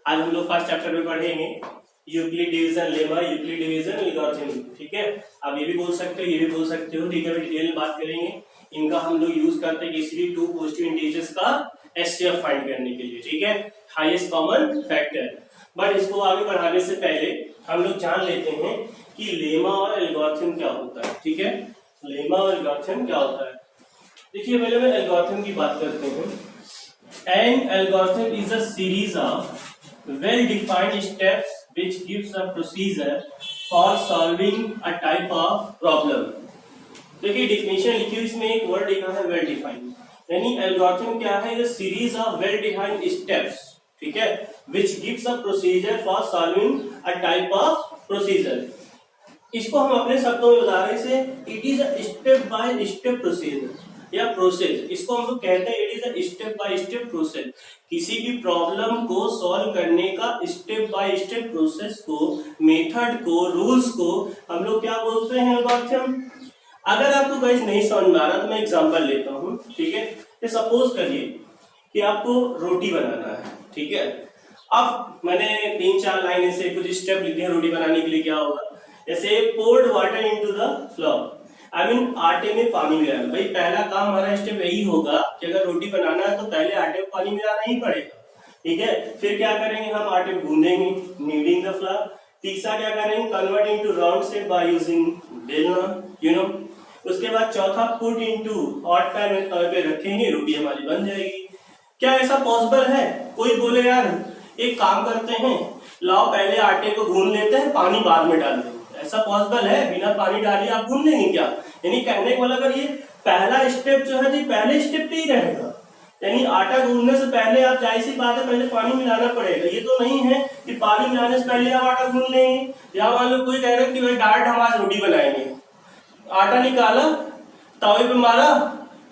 आज हम लोग फर्स्ट चैप्टर में पढ़ेंगे Euclid division lemma, Euclid division algorithm. ठीक है, आप ये भी बोल सकते हो, ये भी बोल सकते हो। ठीक है, डिटेल में बात करेंगे। इनका हम लोग यूज करते हैं किसी भी टू पॉजिटिव इंटीजर्स का एचसीएफ फाइंड करने के लिए। ठीक है, हाईएस्ट कॉमन फैक्टर। बट इसको आगे बढ़ाने से पहले हम लोग जान लेते हैं कि लेमा और एल्गोरिथम क्या होता है। ठीक है, लेमा और एल्गोरिथम क्या होता है। देखिए, पहले मैं एल्गोरिथम की बात करते हैं। An algorithm is a series of well-defined steps which gives a procedure for solving a type of problem. देखिए डिफिनेशन लिखी हुई, इसमें एक वर्ड लिखा है वेल डिफाइंड, यानी एल्गोरिथम क्या है, ये series of well defined steps. ठीक है, which gives a procedure for solving a type of procedure. इसको हम अपने शब्दों में बता रहे हैं, it is a step by step procedure या प्रोसेस। इसको हम लोग कहते हैं it is a step by step process. किसी भी प्रॉब्लम को सॉल्व करने का स्टेप बाय स्टेप प्रोसेस को, मेथड को, रूल्स को हम लोग क्या बोलते हैं, एल्गोरिथम। अगर आपको गाइस नहीं समझ में आ रहा तो मैं एग्जांपल लेता हूँ। ठीक है, तो सपोज करिए कि आपको रोटी बनाना है। ठीक है, अब मैंने 3-4 लाइन से कुछ स्टेप लिखे हैं रोटी बनाने के लिए। क्या होगा, जैसे poured water into the flour, I mean आटे में पानी मिलाना। भाई पहला काम हमारा स्टेप यही होगा कि अगर रोटी बनाना है तो पहले आटे में पानी मिलाना ही पड़ेगा। ठीक है, फिर क्या करेंगे, हम आटे में गूंदेंगे, नीडिंग द फ्लोर। तीसरा क्या करेंगे, convert into round shape by using बेलना, यू नो। उसके बाद चौथा पुट इनटू हॉट पैन में तवे पे रखेंगे, रोटी हमारी बन जाएगी। क्या ऐसा पॉसिबल है? कोई बोले यार एक काम करते हैं, लाओ पहले आटे को गूंद लेते हैं, पानी बाद में डाल देंगे। ऐसा पॉसिबल है? बिना पानी डाले आप गूंद लेंगे क्या? यानी कहने का मतलब ये पहला स्टेप जो है, पहले स्टेप पे ही रहेगा। यानी आटा गूंदने से पहले आप, जाहिर सी बात है, पहले पानी मिलाना पड़ेगा। ये तो नहीं है कि पानी मिलाने से पहले आप आटा गूंद लेंगे। या मान लो कोई कह रहा है कि भाई डायरेक्ट हम आज रोटी बनाएंगे, आटा निकाला, तवे पे मारा,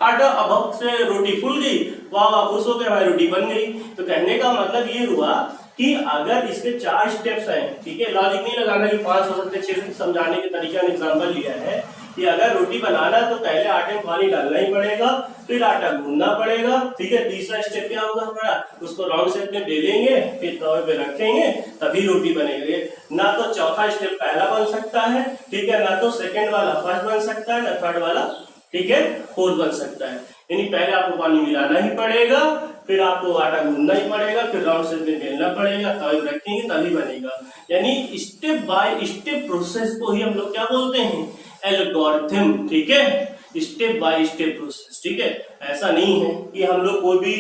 आटा अब से रोटी फूल गई, वाह खुश हो गए भाई रोटी बन गई। तो कहने का मतलब ये हुआ कि अगर इसके 4 स्टेप्स हैं, ठीक है, लॉजिक नहीं लगाना कि 5 हो सकते 6 समझाने के तरीके ने एग्जांपल लिया है कि अगर रोटी बनाना तो पहले आटे में पानी डालना ही पड़ेगा, फिर आटा गूंदना पड़ेगा। ठीक है, तीसरा स्टेप क्या होगा हमारा, उसको राउंड शेप में बेलेंगे, फिर तवे पे रखेंगे, तभी रोटी बनेगी। ना तो चौथा स्टेप पहला बन सकता है, ठीक है, ना तो सेकंड वाला फर्स्ट बन सकता है, ना थर्ड वाला, ठीक है, फोर्थ बन सकता है। यानी पहले आपको पानी मिलाना ही पड़ेगा, फिर आपको आटा गूंदना ही पड़ेगा, फिर राउंड शेप में बेलना पड़ेगा, तवे रखेंगे तभी बनेगा। यानी स्टेप बाय स्टेप प्रोसेस को ही हम लोग क्या बोलते हैं, एल्गोरिथम। ठीक है, स्टेप बाय स्टेप प्रोसेस। ठीक है, ऐसा नहीं है कि हम लोग कोई भी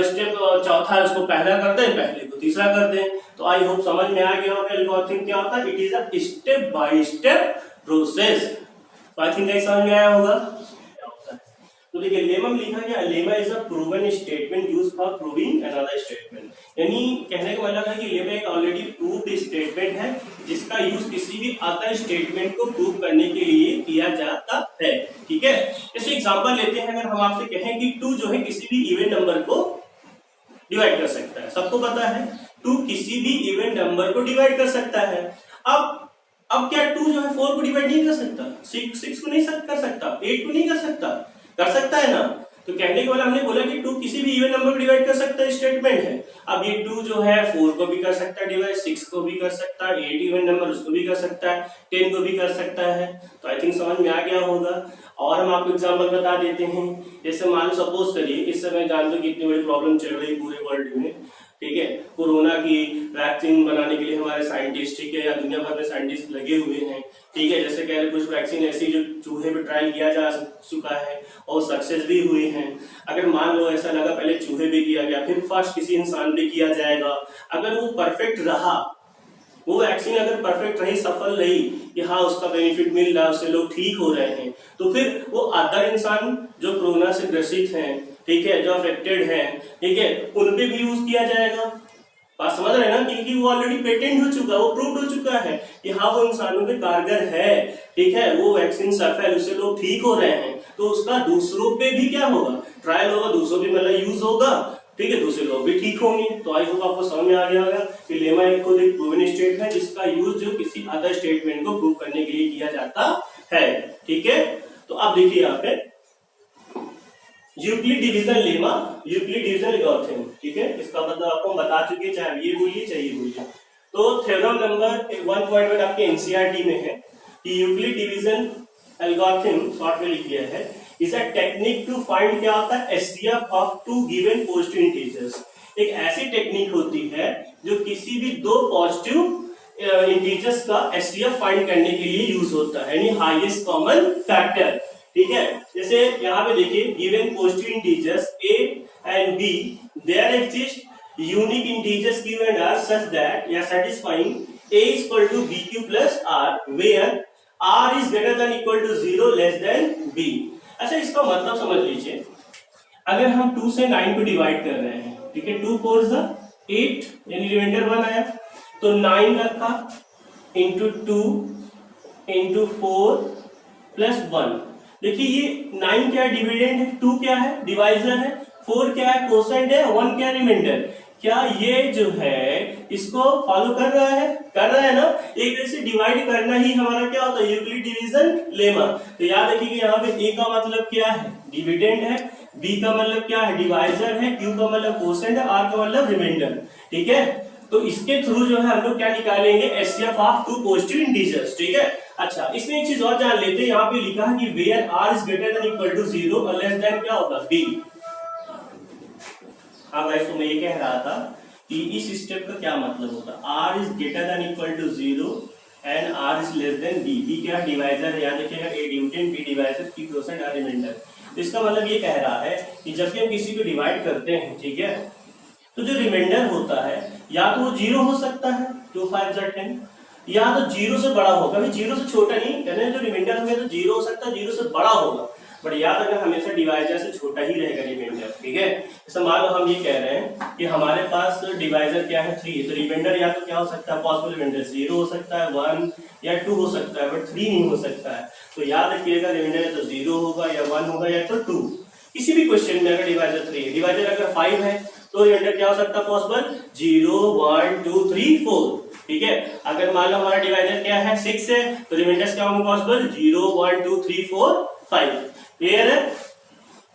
स्टेप चौथा है उसको पहला करते हैं, पहले को तीसरा करते हैं। तो आई होप समझ में आ गया होगा एल्गोरिथम क्या होता है। It is a step by step process. तो आई थिंक समझ में आया होगा। तो देखिए लेमा में लिखा गया, lemma is a proven statement used for proving another statement. यानी कहने का मतलब है कि लेमा एक ऑलरेडी प्रूव्ड स्टेटमेंट है जिसका यूज किसी भी अदर स्टेटमेंट को प्रूव करने के लिए किया जाता है। ठीक है, जैसे एग्जांपल लेते हैं, अगर हम आपसे कहें कि 2 जो है किसी भी इवन नंबर को डिवाइड कर सकता है, सबको पता है 2 किसी भी इवन नंबर को डिवाइड कर सकता है। अब क्या 2 जो है 4 को डिवाइड नहीं कर सकता, 6 को नहीं कर सकता, 8 को नहीं कर सकता है ना। तो कहने के बाद हमने बोला कि 2 किसी भी इवन नंबर को डिवाइड कर सकता है, स्टेटमेंट है। अब ये 2 जो है 4 को भी कर सकता है डिवाइड, 6 को भी कर सकता है, 8 इवन नंबर उसको भी कर सकता है, 10 को भी कर सकता है। तो आई थिंक समझ में आ गया होगा। और हम आपको एग्जांपल बता देते हैं, जैसे मान लो सपोज करिए इस समय जानते हो कि इतनी बड़ी प्रॉब्लम चल रही पूरे वर्ल्ड में। ठीक है, कोरोना की वैक्सीन बनाने के लिए हमारे साइंटिस्ट, ठीक है, या दुनिया भर में साइंटिस्ट लगे हुए हैं। ठीक है, जैसे कह रहे कुछ वैक्सीन ऐसी जो चूहे पे ट्रायल किया जा चुका है और सक्सेस भी हुई हैं। अगर मान लो ऐसा लगा पहले चूहे पे किया गया, फिर फर्स्ट किसी इंसान पे किया जाएगा, अगर वो परफेक्ट रहा, वो वैक्सीन अगर परफेक्ट रही, सफल रही कि हाँ उसका बेनिफिट मिल रहा है, उससे लोग ठीक हो रहे हैं, तो फिर वो अदर इंसान जो कोरोना से ग्रसित हैं, ठीक है, जो अफेक्टेड हैं, ठीक है, उन पे भी यूज किया जाएगा। बात समझ रहे हैं ना, क्योंकि वो ऑलरेडी पेटेंट हो चुका है, वो प्रूव हो चुका है कि हाँ वो इंसानों पे कारगर है। ठीक है, वो वैक्सीन सफल, उससे लोग ठीक हो रहे हैं, तो उसका दूसरों पे भी क्या होगा, ट्रायल होगा, दूसरों पे मतलब यूज होगा। ठीक है, दूसरे लोग भी ठीक होंगे। तो आई होप आपको समझ में आ गया होगा कि लेमा एक खुद एक प्रूवन स्टेट है जिसका यूज जो किसी अदर स्टेटमेंट को प्रूव करने के लिए किया जाता है। ठीक है, तो अब देखिए यहाँ पे Euclid division lemma, Euclid division algorithm, ठीक है। इसका मतलब आपको बता चुके, चाहे ये बोलिए चाहे ये बोलिए। तो थ्योरम नंबर 1.1 आपके एनसीईआरटी में है कि यूक्लिड डिवीजन एल्गोरिथम शॉर्ट में लिख दिया है, is a technique to find, क्या होता है, HCF of two given positive integers. एक ऐसी टेक्निक होती है जो किसी भी दो पॉजिटिव इंटीजर्स का एचसीएफ फाइंड करने के लिए यूज होता है, यानी हाईएस्ट कॉमन फैक्टर, ठीक है। जैसे यहाँ पे देखिए, given positive integers a and b, there exist unique integers q and r such that या satisfying a is equal to bq plus r where r is greater than equal to 0 less than b। अच्छा, इसका मतलब समझ लीजिए, अगर हम 2 से 9 को डिवाइड कर रहे हैं, ठीक है, 2 4 8 यानी रिमाइंडर 1 आया, तो 9 रखा इंटू 2 इंटू 4 प्लस 1। देखिए ये 9 क्या है, डिविडेंड है, 2 क्या है, डिवाइजर है, 4 क्या है, कोसेंट है, 1 क्या है, रिमाइंडर। क्या ये जो है इसको फॉलो कर रहा है? कर रहा है ना। एक तरह से डिवाइड करना ही हमारा क्या होता है, यूक्लिड डिवीजन लेमा। तो याद रखिए यहाँ पे a का मतलब क्या है, डिविडेंड है, b का मतलब क्या है, डिवाइजर है, q का मतलब कोसेंट है, r का मतलब रिमाइंडर, ठीक है। तो इसके थ्रू जो है हम लोग क्या निकालेंगे, HCF of two positive integers, ठीक है। अच्छा, इसमें एक चीज और जान लेते हैं, यहाँ पे लिखा है कि where r is greater than equal to 0 और लेस देन क्या होगा, b। हाँ गाइस, तो मैं ये कह रहा था कि इस स्टेप का क्या मतलब होता है, r is greater than equal to 0 and r is less than b। b क्या डिवाइजर है, याद रखिएगा, a dividend, b divisor, p quotient, r remainder. तो इसका मतलब ये कह रहा है कि जब भी हम किसी को डिवाइड करते हैं, ठीक है, तो जो रिमाइंडर होता है या तो वो 0 हो सकता है, 2 5 10, या तो 0 से बड़ा होगा, अभी 0 से छोटा नहीं, यानी जो रिमाइंडर होगा तो 0 हो सकता है, 0 से बड़ा होगा, बट याद रखना हमेशा डिवाइजर से छोटा ही रहेगा रिमाइंडर, ठीक है। जैसे मान लो हम ये कह रहे हैं कि हमारे पास डिवाइजर क्या है, 3, तो रिमाइंडर या तो क्या हो सकता है, पॉसिबल रिमाइंडर 0 हो सकता है, 1 या 2 हो सकता है, बट 3 नहीं हो सकता है। तो याद रखिएगा, रिमाइंडर या तो 0 होगा या 1 होगा या तो 2। किसी भी क्वेश्चन में अगर डिवाइजर 3 है, डिवाइजर अगर 5 है, तो रिमाइंडर क्या हो सकता है पॉसिबल, 0 1 2 3 4, ठीक है। अगर मान लो हमारा डिवाइजर क्या है, 6 है, तो रिमाइंडर्स क्या होंगे पॉसिबल, 0 1 2 3 4 5। क्लियर है?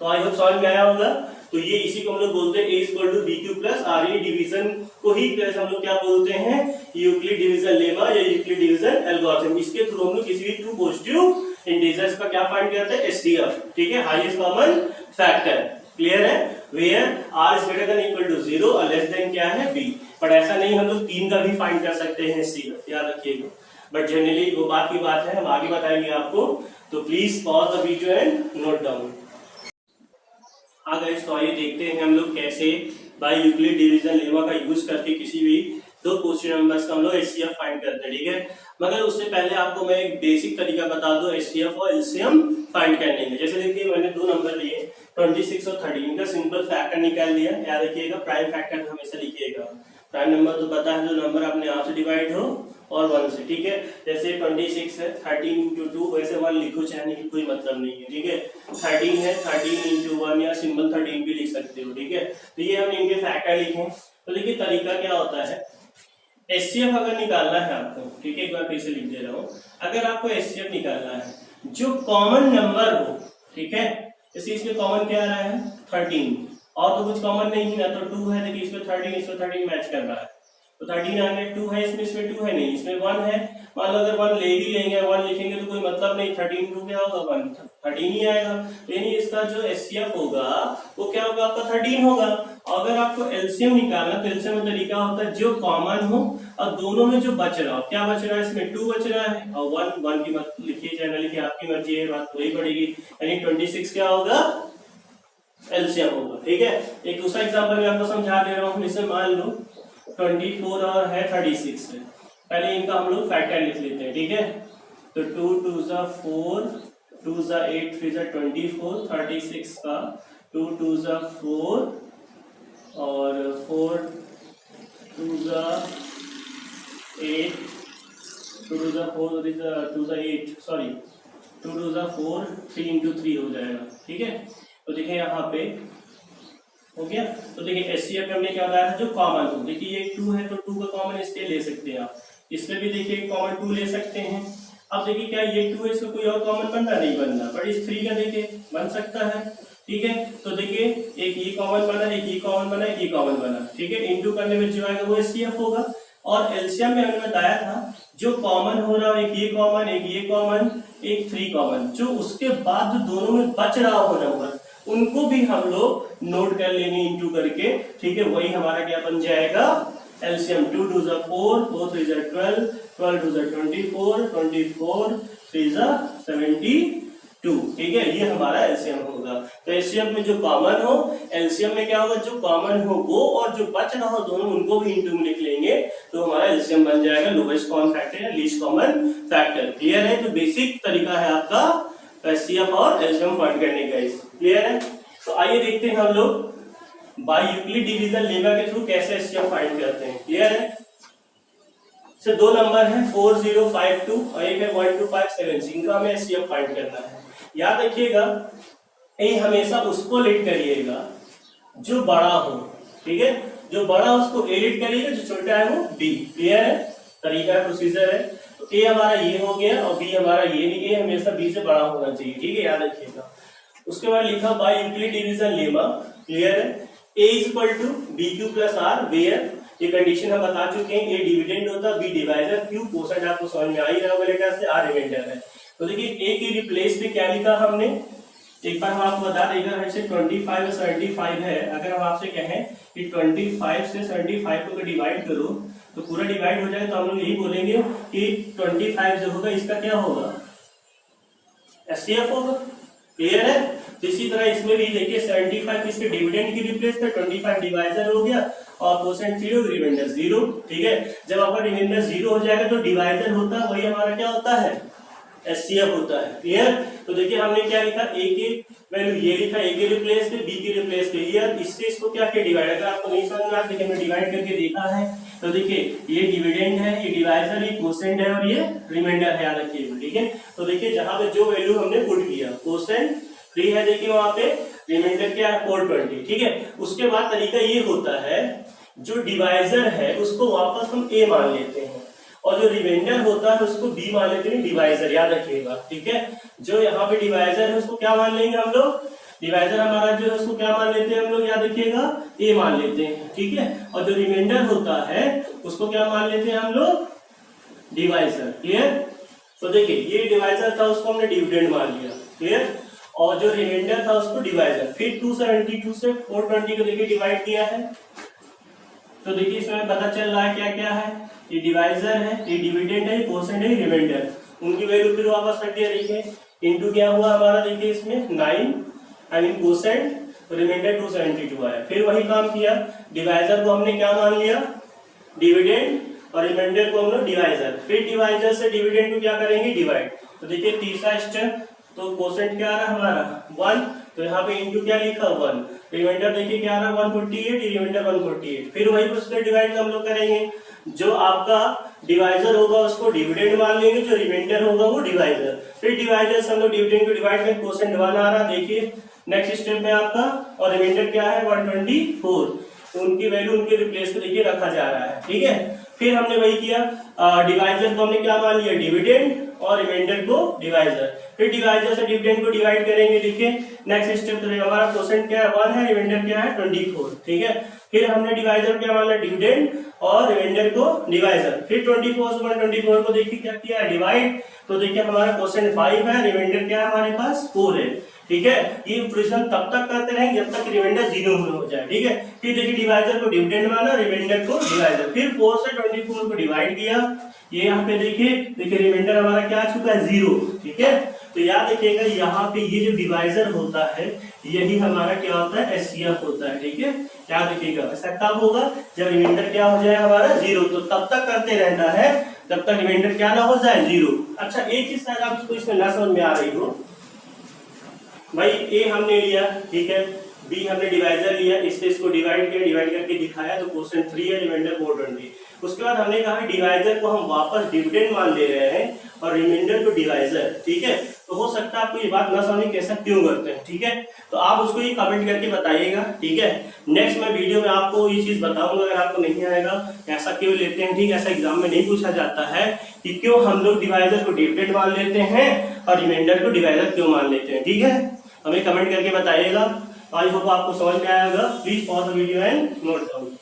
तो आई होप समझ में आया होगा। तो ये इसी को हम लोग बोलते हैं a equal to bq plus r, division को ही हम लोग क्या बोलते हैं, यूक्लिड डिवीजन लेमा या यूक्लिड डिवीजन एल्गोरिथम। इसके थ्रू हम लोग किसी भी टू पॉजिटिव इंटीजर्स का क्या फाइंड करते हैं, एचसीएफ, ठीक है, हाईएस्ट कॉमन फैक्टर। क्लियर है? Where r is greater than equal to 0 और लेस देन क्या है, b। बट ऐसा नहीं, हम लोग 3 का भी फाइंड कर सकते हैं एचसीएफ, याद रखिएगा, बट जनरली वो बात की बात है, हम आगे बताएंगे आपको। तो please pause the video and note down. हाँ गाइस, तो आइए देखते हैं हम लोग कैसे बाय यूक्लिड डिवीजन लेमा का यूज करके किसी भी दो पॉजिटिव नंबर्स का हम लोग एचसीएफ फाइंड करते हैं, ठीक है। मगर उससे पहले आपको मैं एक बेसिक तरीका बता दूं एचसीएफ और एलसीएम फाइंड करने का। जैसे देखिए, मैंने दो नंबर लिए 26 और 13 का सिंपल फैक्टर निकाल दिया। याद रखिएगा, प्राइम फैक्टर हमेशा लिखिएगा। प्राइम नंबर तो पता है, जो नंबर अपने आप से डिवाइड हो और 1 से, ठीक है। जैसे 26 है, 13 इंटू 2, वैसे 1 लिखो चाहे नहीं, कोई मतलब नहीं है, ठीक है। 13 है, 13 इंटू 1 या सिंबल 13 भी लिख सकते हो, ठीक है। तो ये हम इनके फैक्टर लिखें। तो देखिए तरीका क्या होता है, एचसीएफ अगर निकालना है आपको, ठीक है, एक बार फिर से लिख दे रहा हूँ। अगर आपको एचसीएफ निकालना है, जो कॉमन नंबर हो, ठीक है, जैसे इसमें कॉमन क्या आ रहा है, 13, और तो कुछ कॉमन नहीं है ना, तो 2 है, देखिए इसमें 13 मैच कर रहा है, तो 13 आ गया। 2 है इसमें 2 है नहीं, इसमें 1 है। मान लो अगर 1 ले भी लेंगे, 1 लिखेंगे तो कोई मतलब नहीं, 13 2 क्या होगा, 1 13 ही आएगा। यानी इसका जो एचसीएफ होगा वो क्या होगा, आपका 13 होगा। अगर आपको एलसीएम निकालना, तो एलसीएम में तरीका होता है जो कॉमन हो और दोनों में जो बच रहा हो, क्या बच रहा है, इसमें 2 बच रहा है और 1 की मत लिखिए, चाहे ना लिखिए, आपकी मर्जी है, बात वही पड़ेगी। यानी 26 क्या होगा, एलसीएम होगा, ठीक है। एक दूसरा एग्जांपल मैं आपको समझा दे रहा हूँ। इसमें मान लो 24 और है 36 है, पहले इनका हम लोग फैक्टर लिख लेते हैं, ठीक है। तो 2 2 4, 2 8 3 24, 36 का 2 2 4 और 4 2 8, 2 2 4 2 8, सॉरी 2 2 4, 3 इंटू 3 हो जाएगा, ठीक है। तो देखिए यहाँ पे हो गया। तो देखिए एचसीएफ में हमने क्या बताया था, जो कॉमन हो। देखिए ये 2 है, तो 2 का कॉमन इसके ले सकते हैं आप, इसमें भी देखिए कॉमन 2 ले सकते हैं। अब देखिए क्या ये 2 है, इसका कोई और कॉमन बनना नहीं बनना, बट इस 3 का देखिए बन सकता है। ठीक है। तो देखिए एक ये कॉमन बना, एक ये कॉमन बना, एक ये कॉमन बना, ठीक है। इंटू करने में जो आएगा वो एचसीएफ होगा। और एलसीएम में हमने बताया था जो कॉमन हो रहा हो, एक ये कॉमन, एक ये कॉमन, एक 3 कॉमन, जो उसके बाद जो दोनों में बच रहा हो नंबर, उनको भी हम लोग नोट कर लेंगे इंटू करके, ठीक है। वही हमारा क्या बन जाएगा एलसीएम। 2 2 जा 4, 4 3 जा 12, 12 2 जा 24, 24 3 जा 72, ठीक है। ये हमारा एलसीएम होगा। तो एलसीएम में जो कॉमन हो, एलसीएम में क्या होगा, जो कॉमन हो वो और जो बच रहा हो दोनों, उनको भी इंटू में लिख लेंगे, तो हमारा एलसीएम बन जाएगा लोवेस्ट कॉमन फैक्टर या लीस्ट कॉमन फैक्टर। क्लियर है। तो बेसिक तरीका है आपका एचसीएफ और एलसीएम फाइंड करने का। क्लियर है। तो आइए देखते हैं हम लोग बाय यूक्लिड डिवीजन लेमा के थ्रू कैसे एचसीएफ फाइंड करते हैं। क्लियर है। से दो नंबर है 4052 और एक है 1257, इनका हमें एचसीएफ फाइंड करना है। याद रखिएगा ए हमेशा उसको लीड करिएगा जो बड़ा हो, ठीक है। जो बड़ा उसको ए लीड करिएगा, जो छोटा है वो बी। क्लियर है। तरीका है, प्रोसीजर है। तो ए हमारा ये हो गया और बी हमारा ये नहीं, ए हमेशा बी से बड़ा होना चाहिए, ठीक है। याद रखिएगा। उसके बाद लिखा by Euclid division lemma. Clear है। A is equal to B Q plus R, where ये कंडीशन हम बता चुके हैं, ए डिविडेंड होता है, बी डिवाइजर, क्यू कोसेंट आपको समझ में आ ही रहा होगा, से आर रिमाइंडर है। तो देखिए ए की रिप्लेस पे क्या लिखा हमने, एक बार हम आपको बता देगा, वैसे 25 और 75 है। अगर हम आपसे कहें कि 25 से 75 को डिवाइड करो तो पूरा डिवाइड हो जाएगा, तो हम लोग यही बोलेंगे कि 25 जो होगा इसका क्या होगा, एचसीएफ होगा। क्लियर है। तो इसी तरह इसमें भी देखिए 75 इसके डिविडेंड की रिप्लेस पे, 25 डिवाइजर हो गया और कोसेंट 0, रिमाइंडर 0, ठीक है। जब आपका रिमाइंडर 0 हो जाएगा तो डिवाइजर होता है, वही हमारा क्या होता है, एचसीएफ होता है। क्लियर। तो देखिए हमने क्या लिखा, ए की वैल्यू ये लिखा, ए की रिप्लेस पे, बी की रिप्लेस पे, ये इससे इसको क्या किया डिवाइड। अगर आपको नहीं समझ में आया देखिए मैं डिवाइड करके देखा है। तो देखिए ये डिविडेंड है, ये डिवाइजर, ये कोसेंट है और ये रिमाइंडर है, याद रखिएगा, ठीक है। तो देखिए जहां पे जो वैल्यू हमने पुट किया, कोसेंट 3 है, देखिए वहां पे रिमाइंडर क्या है 420, ठीक है। उसके बाद तरीका ये होता है, जो डिवाइजर है उसको वापस हम ए मान लेते हैं और जो रिमाइंडर होता है उसको बी मान लेते हैं, डिवाइजर, याद रखिएगा, ठीक है। जो यहाँ पे डिवाइजर है उसको क्या मान लेंगे हम लोग, डिवाइजर हमारा जो है उसको क्या मान लेते हैं हम लोग, याद रखिएगा, ए मान लेते हैं, ठीक है। और जो रिमाइंडर होता है उसको क्या मान लेते हैं हम लोग, डिवाइजर। क्लियर। तो देखिए ये डिवाइजर था, उसको हमने डिविडेंड मान लिया। क्लियर। और जो रिमाइंडर था उसको डिवाइजर, फिर 272 से 420 को देखिए डिवाइड किया है। तो देखिए इसमें पता चल रहा है क्या क्या है, ये डिवाइजर है, ये डिविडेंड है, कोसेंट है, रिमाइंडर, उनकी वैल्यू फिर वापस रख दिया। देखिए इनटू क्या हुआ हमारा, देखिए इसमें 9 आई मीन कोसेंट, रिमाइंडर 272 आया। फिर वही काम किया, डिवाइजर को हमने क्या मान लिया, डिविडेंड, और रिमाइंडर को हम लोग डिवाइजर, फिर डिवाइजर से डिविडेंड को क्या करेंगे, डिवाइड। तो देखिए तीसरा स्टेप, तो कोसेंट क्या आ रहा है हमारा 1, तो यहाँ पे इनटू क्या लिखा 1, रिमाइंडर देखिए क्या आ रहा है 148, रिमाइंडर 148, फिर वही उससे डिवाइड हम लोग करेंगे। जो आपका डिवाइजर होगा उसको डिविडेंड मान लेंगे, जो रिमाइंडर होगा वो डिवाइजर, फिर डिवाइजर से हम लोग डिविडेंड को डिवाइड करें, कोसेंट 1 आ रहा है देखिए नेक्स्ट स्टेप में आपका, और रिमाइंडर क्या है 124, तो उनकी वैल्यू उनके रिप्लेस पे देखिए रखा जा रहा है, ठीक है। फिर हमने वही किया, डिवाइजर को हमने क्या मान लिया, डिविडेंड, और रिमाइंडर को डिवाइजर, फिर डिवाइजर से डिविडेंड को डिवाइड करेंगे। देखिए नेक्स्ट स्टेप तो हमारा कोसेंट क्या है 1 है, रिमाइंडर क्या है 24, ठीक है। फिर हमने डिवाइजर क्या माना, डिविडेंड, और रिमाइंडर को डिवाइजर, फिर 24 से 124 को देखिए क्या किया है, डिवाइड। तो देखिए हमारा कोसेंट 5 है, रिमाइंडर क्या है हमारे पास 4 है, ठीक है। ये ऑपरेशन तब तक करते रहेंगे जब तक रिमाइंडर 0 हो जाए, ठीक है। फिर देखिए डिवाइजर को डिविडेंड माना, रिमाइंडर को डिवाइजर, फिर 4 से 24 को डिवाइड किया। ये यहाँ पे देखिए रिमाइंडर हमारा क्या आ चुका है 0, ठीक है। तो याद रखिएगा यहाँ पे ये जो डिवाइजर होता है यही हमारा क्या होता है, एचसीएफ होता है, ठीक है। याद रखिएगा ऐसा कब होगा, जब रिमाइंडर क्या हो जाए हमारा 0, तो तब तक करते रहना है जब तक रिमाइंडर क्या ना हो जाए 0। अच्छा एक चीज शायद आपको इसमें ना समझ में आ रही हो, भाई ए हमने लिया, ठीक है, बी हमने डिवाइजर लिया, इससे इसको डिवाइड किया, डिवाइड करके दिखाया, तो क्वेश्चन 3 है, रिमाइंडर 420। उसके बाद हमने कहा डिवाइजर को हम वापस डिविडेंड मान ले रहे हैं और रिमाइंडर को डिवाइजर, ठीक है। तो हो सकता है आपको ये बात ना समझ कैसा क्यों करते हैं, ठीक है। तो आप उसको ये कमेंट करके बताइएगा, ठीक है। नेक्स्ट मैं वीडियो में आपको ये चीज बताऊंगा, अगर आपको नहीं आएगा ऐसा क्यों लेते हैं, ठीक है। ऐसा एग्जाम में नहीं पूछा जाता है कि क्यों हम लोग डिवाइजर को डिविडेंड मान लेते हैं और रिमाइंडर को डिवाइजर क्यों मान लेते हैं, ठीक है। हमें कमेंट करके बताइएगा। आई होप आपको समझ में आया होगा। Please pause the video and note down.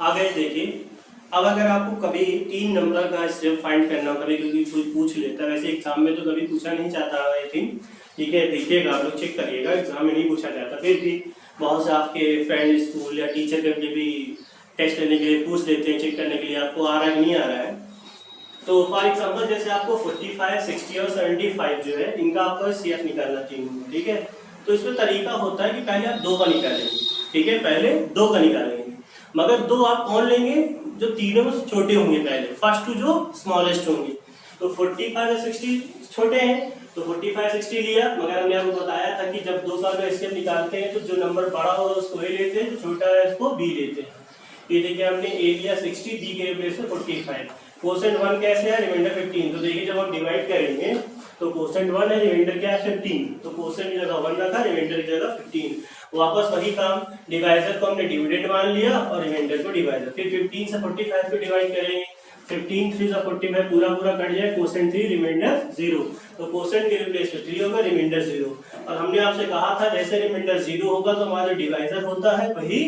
आगे देखिए, अब अगर आपको कभी 3 नंबर का स्टेप फाइंड करना हो, कभी क्योंकि कोई पूछ लेता है, वैसे एग्जाम में तो कभी पूछा नहीं जाता आई थिंक, ठीक है, देखिएगा आप लोग, चेक करिएगा, एग्जाम में नहीं पूछा जाता, फिर भी बहुत से आपके फ्रेंड स्कूल या टीचर के लिए भी टेस्ट लेने के लिए पूछ लेते हैं, चेक करने के लिए आपको आ रहा है नहीं आ रहा है। तो फॉर एग्जाम्पल जैसे आपको 45, 60 और 75 जो है, इनका आपको CF निकालना 3 नंबर, ठीक है। तो इसमें तरीका होता है कि पहले आप 2 का निकालेंगे, ठीक है, पहले 2 का निकालेंगे, मगर 2 आप कौन लेंगे, जो तीनों में छोटे होंगे, पहले फर्स्ट टू जो स्मॉलेस्ट होंगे। तो 45 और 60 छोटे हैं, तो 45, 60 लिया, मगर हमने आपको बताया था कि जब 2 का अगर स्टेप निकालते हैं तो जो नंबर बड़ा होगा उसको A लेते हैं, जो छोटा है उसको B लेते हैं। ये देखिए हमने A लिया 60, B के प्लेस में 45। क्वोशेंट 1 कैसे है, रिमाइंडर 15। तो देखिए जब हम डिवाइड करेंगे तो क्वोशेंट 1 है, रिमाइंडर क्या है 15, तो क्वोशेंट की जगह 1 रखा, रिमाइंडर की जगह 15। वापस वही काम, डिवाइजर को हमने डिविडेंड मान लिया और रिमाइंडर को डिवाइजर। फिर 15 से 45 को डिवाइड करेंगे, 15 3 से 45 पूरा पूरा कट जाए, क्वोशेंट 3 रिमाइंडर 0। तो क्वोशेंट के रिप्लेस में 3 होगा, रिमाइंडर 0। और हमने आपसे कहा था जैसे रिमाइंडर 0 होगा तो हमारा जो डिवाइजर होता है वही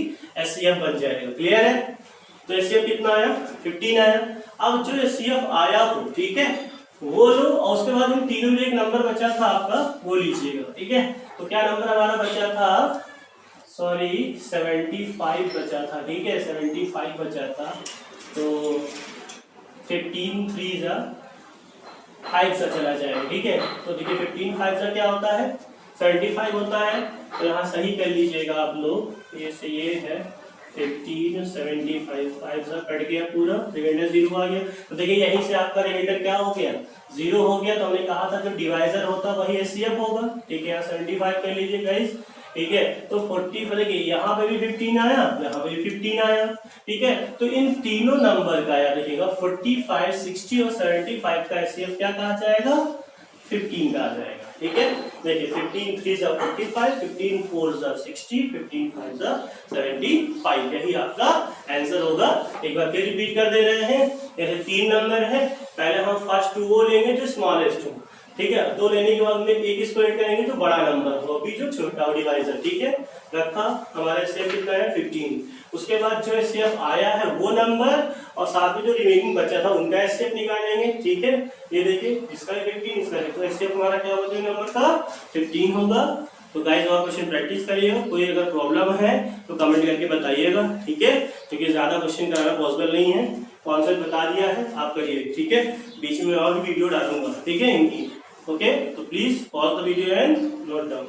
SCF बन जाएगा। क्लियर है? तो SCF कितना आया, 15 आया। अब जो SCF आया हो, ठीक है, वो लो और उसके बाद उन तीनों में एक नंबर बचा था आपका, वो लीजिएगा, ठीक है। तो क्या नंबर हमारा बचा था, सॉरी 75 बचा था, ठीक है, 75 बचा था। तो 15 3 जा 5 सा चला जाएगा, ठीक है। तो देखिए 15 5 सा क्या होता है, 75 होता है। तो यहाँ सही कर लीजिएगा आप लोग, ये से ये है 15 75, 5 सा कट गया पूरा, रिमाइंडर 0 आ गया। तो देखिए यहीं से आपका रिमाइंडर क्या हो गया, 0 हो गया। तो हमने कहा था जो डिवाइजर होता वही SCF होगा, ठीक है। यहाँ 75 कर लीजिए गाइस, ठीक है। तो 40 देखिए यहाँ पे भी 15 आया, यहाँ पे भी 15 आया, ठीक है। तो इन तीनों नंबर का याद रखिएगा 45, 60 और 75 का SCF क्या कहा जाएगा, 15 का आ जाएगा, ठीक है। देखिए 15 3 जा 45, 15 4 जा 60, 15 5 जा 75, यही आपका आंसर होगा। एक बार फिर रिपीट कर दे रहे हैं, जैसे 3 नंबर है, पहले हम फर्स्ट 2 वो लेंगे जो स्मॉलेस्ट हो, ठीक है। 2 लेने के बाद में एक इसको ऐड करेंगे तो बड़ा नंबर हो, अभी जो छोटा हो डिवाइजर, ठीक है, रखा। हमारा SCF कितना है 15। उसके बाद जो SCF आया है वो नंबर और साथ में जो रिमेनिंग बचा था उनका SCF निकालेंगे, ठीक है। ये देखिए इसका 15, इसका, तो SCF हमारा क्या होगा नंबर का 15 होगा। तो गाइस और क्वेश्चन प्रैक्टिस करिएगा, कोई अगर प्रॉब्लम है तो कमेंट करके बताइएगा, ठीक है, क्योंकि ज्यादा क्वेश्चन कराना पॉसिबल नहीं है, कॉन्सेप्ट बता दिया है, आप करिए, ठीक है। बीच में और भी वीडियो डालूंगा, ठीक है, इनकी, ओके। तो please pause the video and note down.